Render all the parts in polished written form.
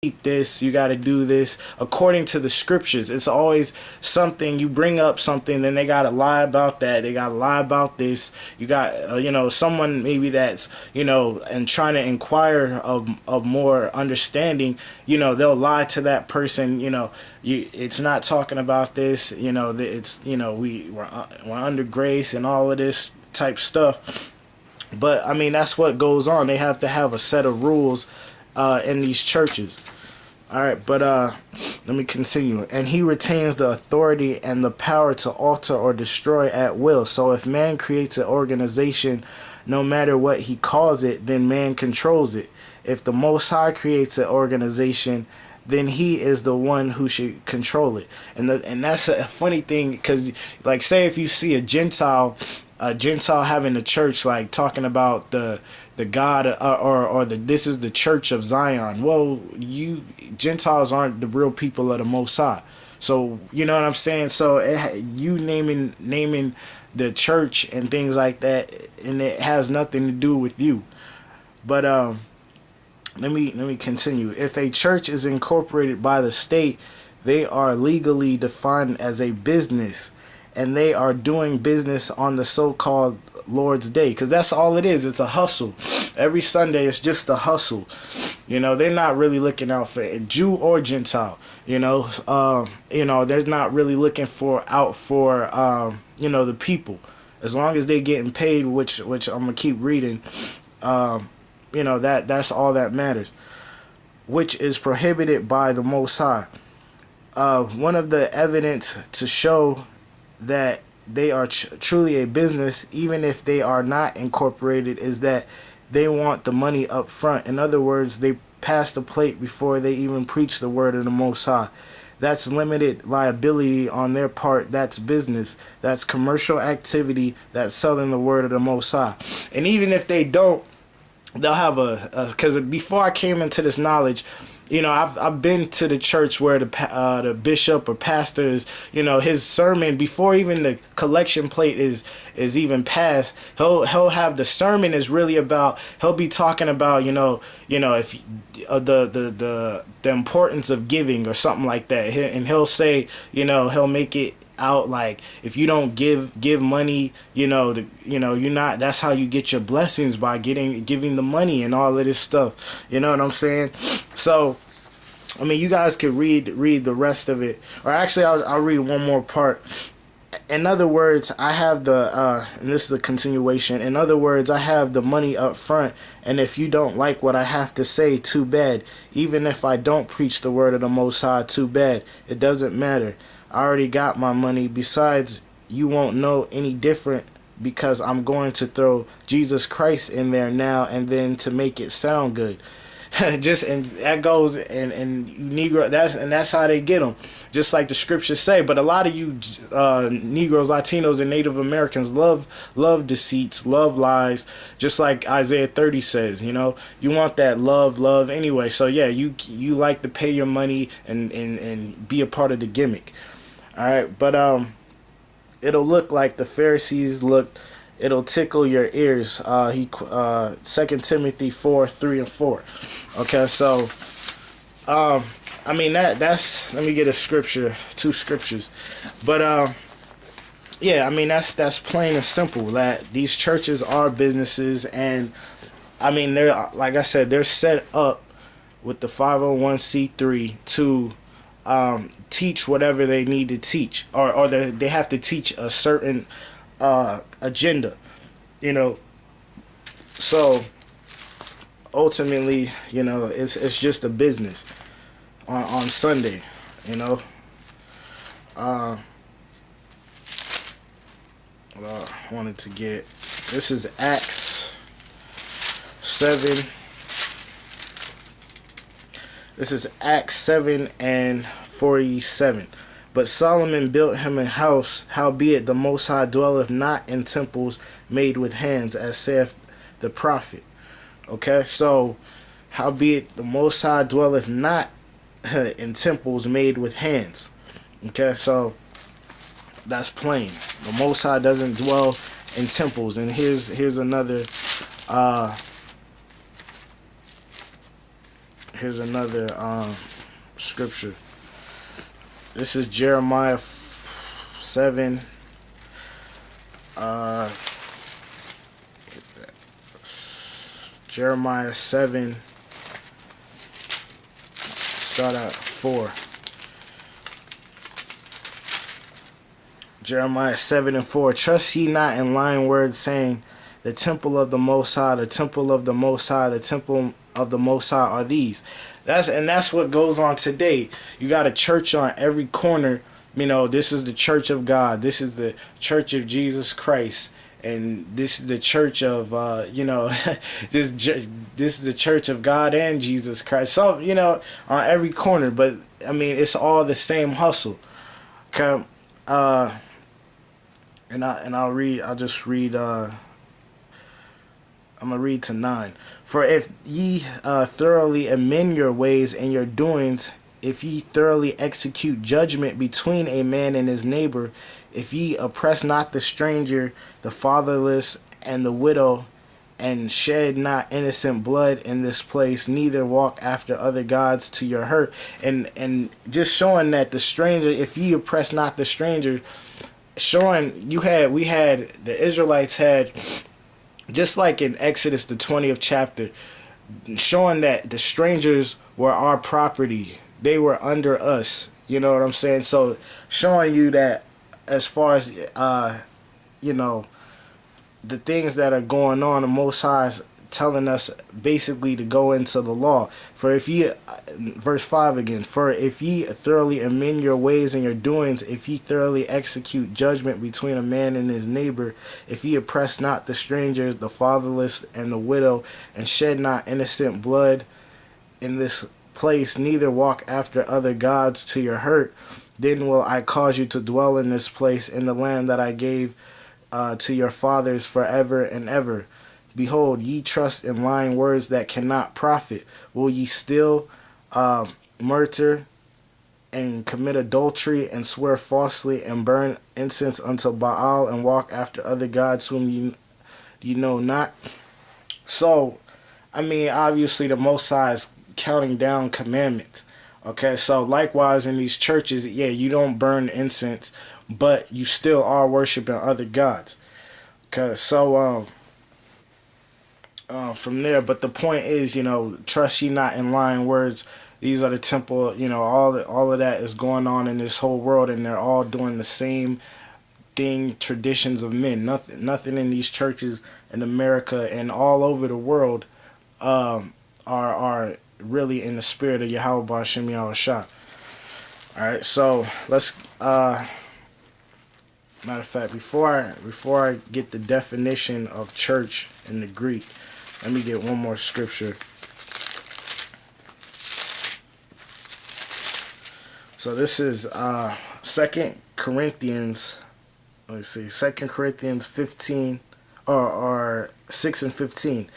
keep this, you got to do this according to the scriptures. It's always something, you bring up something, then they got to lie about that, they got to lie about this. You got someone maybe that's and trying to inquire of more understanding, they'll lie to that person. It's not talking about this, it's we're under grace and all of this type stuff. But I mean, that's what goes on. They have to have a set of rules in these churches. All right, but let me continue. And he retains the authority and the power to alter or destroy at will. So if man creates an organization, no matter what he calls it, then man controls it. If the Most High creates an organization, then he is the one who should control it. And that's a funny thing, because like, say if you see a Gentile having a church, like talking about the God, or this is the Church of Zion. Well, you Gentiles aren't the real people of the Most High. So you know what I'm saying. So you naming the church and things like that, and it has nothing to do with you. But let me continue. If a church is incorporated by the state, they are legally defined as a business, and they are doing business on the so-called Lord's Day, because that's all it is. It's a hustle. Every Sunday it's just a hustle. They're not really looking out for a Jew or Gentile. They're not really looking out for the people. As long as they're getting paid, which I'm gonna keep reading, that's all that matters, which is prohibited by the Most High. One of the evidence to show that they are truly a business, even if they are not incorporated, is that they want the money up front. In other words, they pass the plate before they even preach the word of the Most High. That's limited liability on their part. That's business. That's commercial activity. That's selling the word of the Most High. And even if they don't, they'll have because before I came into this knowledge, I've been to the church where the bishop or pastor is, his sermon, before even the collection plate is even passed, he'll have the sermon is really about, he'll be talking about, if the importance of giving or something like that. And he'll say, he'll make it out like, if you don't give money, you're not, that's how you get your blessings, by giving the money and all of this stuff. You know what I'm saying? So I mean, you guys could read the rest of it, or actually I'll read one more part. In other words, I have and this is the continuation. In other words, I have the money up front, and if you don't like what I have to say, too bad. Even if I don't preach the word of the Most High, too bad. It doesn't matter. I already got my money. Besides, you won't know any different, because I'm going to throw Jesus Christ in there now and then to make it sound good. And that goes and Negro, that's how they get them, just like the scriptures say. But a lot of you Negroes, Latinos, and Native Americans love deceits, love lies, just like Isaiah 30 says. You want that love anyway. So yeah, you like to pay your money and be a part of the gimmick. All right, but it'll look like the Pharisees looked. It'll tickle your ears. 2 Timothy 4:3-4. Okay, so I mean that's, let me get a scripture, 2 scriptures. But yeah, I mean that's plain and simple, that these churches are businesses, and I mean they're, like I said, they're set up with the 501c3 to teach whatever they need to teach, or they have to teach a certain agenda, so ultimately, it's just a business on Sunday, what I wanted to get, this is Acts 7. This is Acts 7:47. But Solomon built him a house, howbeit the Most High dwelleth not in temples made with hands, as saith the prophet. Okay, so howbeit the Most High dwelleth not in temples made with hands. Okay, so that's plain. The Most High doesn't dwell in temples. And here's another Here's another scripture. This is Jeremiah 7. Jeremiah 7. Start at 4. Jeremiah 7 and 4. Trust ye not in lying words, saying, the temple of the Most High, the temple of the Most High, the temple of the Most High are these. That's what goes on today. You got a church on every corner. This is the church of God. This is the church of Jesus Christ. And this is the church of, this is the church of God and Jesus Christ. So, on every corner. But, it's all the same hustle. Okay. And I'll just read, I'm going to read to 9. For if ye thoroughly amend your ways and your doings, if ye thoroughly execute judgment between a man and his neighbor, if ye oppress not the stranger, the fatherless, and the widow, and shed not innocent blood in this place, neither walk after other gods to your hurt. And just showing that the stranger, if ye oppress not the stranger, showing the Israelites had, just like in Exodus the 20th chapter, showing that the strangers were our property. They were under us. You know what I'm saying? So showing you that as far as, the things that are going on, the Most High is telling us basically to go into the law. For if ye, verse 5 again, for if ye thoroughly amend your ways and your doings, if ye thoroughly execute judgment between a man and his neighbor, if ye oppress not the strangers, the fatherless, and the widow, and shed not innocent blood in this place, neither walk after other gods to your hurt, then will I cause you to dwell in this place, in the land that I gave to your fathers forever and ever. Behold, ye trust in lying words that cannot profit. Will ye still murder and commit adultery and swear falsely and burn incense unto Baal and walk after other gods whom you know not? So, obviously the Most High is counting down commandments. Okay, so likewise in these churches, you don't burn incense, but you still are worshiping other gods. Okay, so from there, but the point is, trust ye not in lying words. These are the temple, all of that is going on in this whole world, and they're all doing the same thing, traditions of men. Nothing in these churches in America and all over the world are really in the spirit of Yahweh B'Shem Yahushua. Alright, so let's matter of fact, before I get the definition of church in the Greek, let me get one more scripture. So this is 2 Corinthians, let me see, 2 Corinthians 15 or 6 and 15.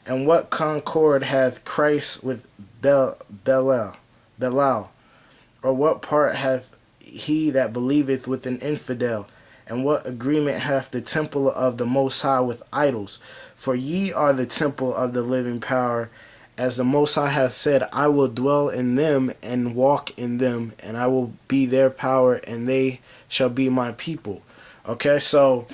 And what concord hath Christ with Belial? Or what part hath he that believeth with an infidel? And what agreement hath the temple of the Most High with idols? For ye are the temple of the living power, as the Most High hath said, I will dwell in them and walk in them, and I will be their power, and they shall be my people. Okay, so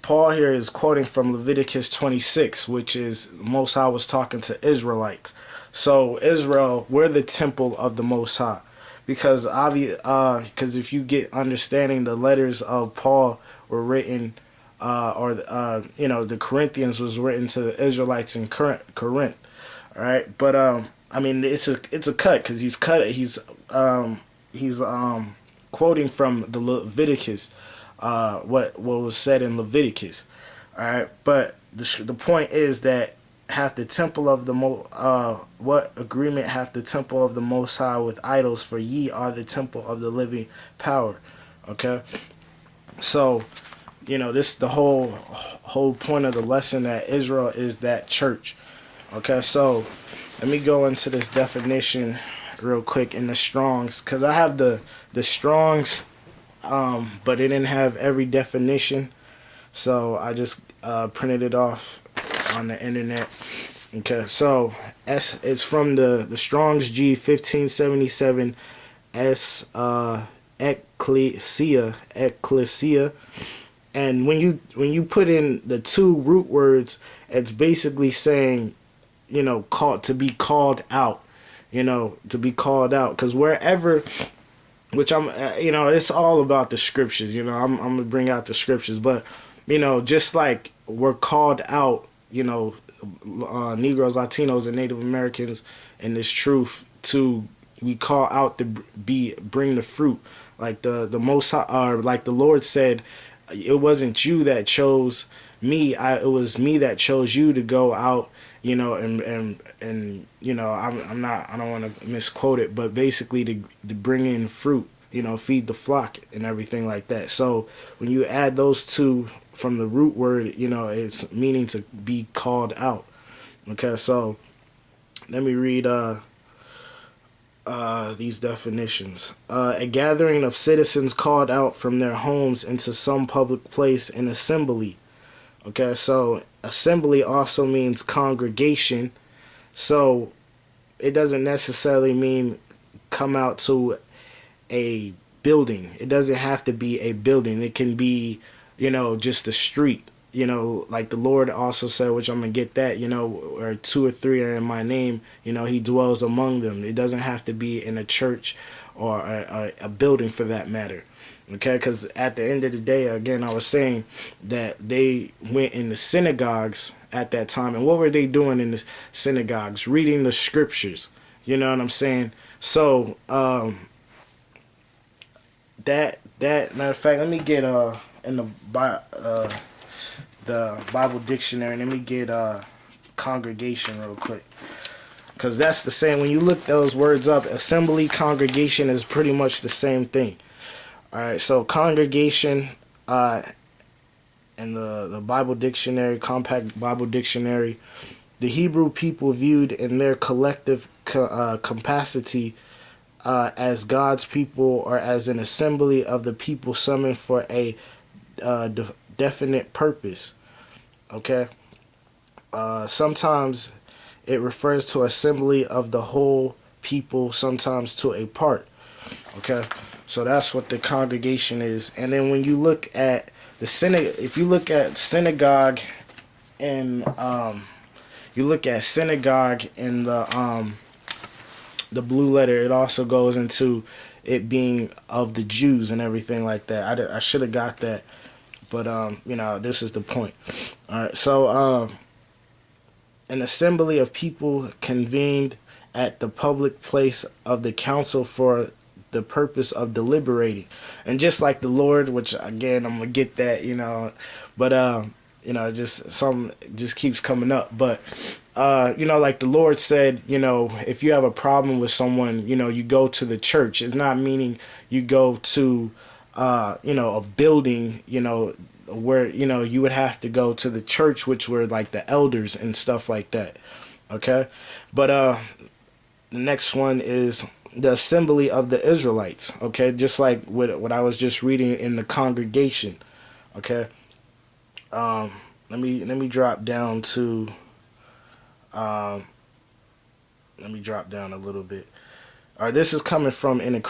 Paul here is quoting from Leviticus 26, which is Most High was talking to Israelites. So Israel, we're the temple of the Most High. Because if you get understanding, the letters of Paul were written, the Corinthians was written to the Israelites in Corinth. All right, but it's a cut because he's quoting from the Leviticus, what was said in Leviticus. All right, but the point is that hath the temple of the what agreement hath the temple of the Most High with idols? For ye are the temple of the living power. Okay, so this the whole point of the lesson, that Israel is that church. Okay, so let me go into this definition real quick in the Strongs, because I have the Strongs, but it didn't have every definition, so I just printed it off on the internet. Okay, so it's from the Strong's G 1577 S ecclesia, and when you put in the two root words, it's basically saying, called, to be called out, to be called out, because wherever, which I'm, it's all about the scriptures. I'm gonna bring out the scriptures, but just like we're called out, Negroes, Latinos, and Native Americans in this truth, to we call out to bring the fruit, like the most like the Lord said, it wasn't you that chose me, it was me that chose you to go out, and I'm not, I don't want to misquote it, but basically to bring in fruit, feed the flock and everything like that. So when you add those two from the root word, it's meaning to be called out. Okay, so let me read these definitions. A gathering of citizens called out from their homes into some public place, an assembly. Okay, so assembly also means congregation. So it doesn't necessarily mean come out to a building. It doesn't have to be a building. It can be, just a street. Like the Lord also said, which I'm gonna get that, or two or three are in my name, he dwells among them. It doesn't have to be in a church or a building for that matter. Okay, because at the end of the day, again, I was saying that they went in the synagogues at that time, and what were they doing in the synagogues? Reading the scriptures. You know what I'm saying? So that matter of fact, let me get in the Bible dictionary. Let me get congregation real quick, because that's the same. When you look those words up, assembly, congregation is pretty much the same thing. All right, so congregation, in the Bible dictionary, compact Bible dictionary, the Hebrew people viewed in their collective capacity as God's people, or as an assembly of the people summoned for a definite purpose. Okay, sometimes it refers to assembly of the whole people, sometimes to a part. Okay, so that's what the congregation is. And then when you look at the synagogue, if you look at synagogue and you look at synagogue in the blue letter, it also goes into it being of the Jews and everything like that. I should have got that, but this is the point. All right, so an assembly of people convened at the public place of the council for the purpose of deliberating. And just like the Lord, which again I'm gonna get that, but just some just keeps coming up. But like the Lord said, if you have a problem with someone, you go to the church. It's not meaning you go to a building, where you would have to go to the church, which were like the elders and stuff like that. Okay, but the next one is the assembly of the Israelites. Okay, just like what I was just reading in the congregation. Okay, let me drop down to let me drop down a little bit. All right, this is coming from in a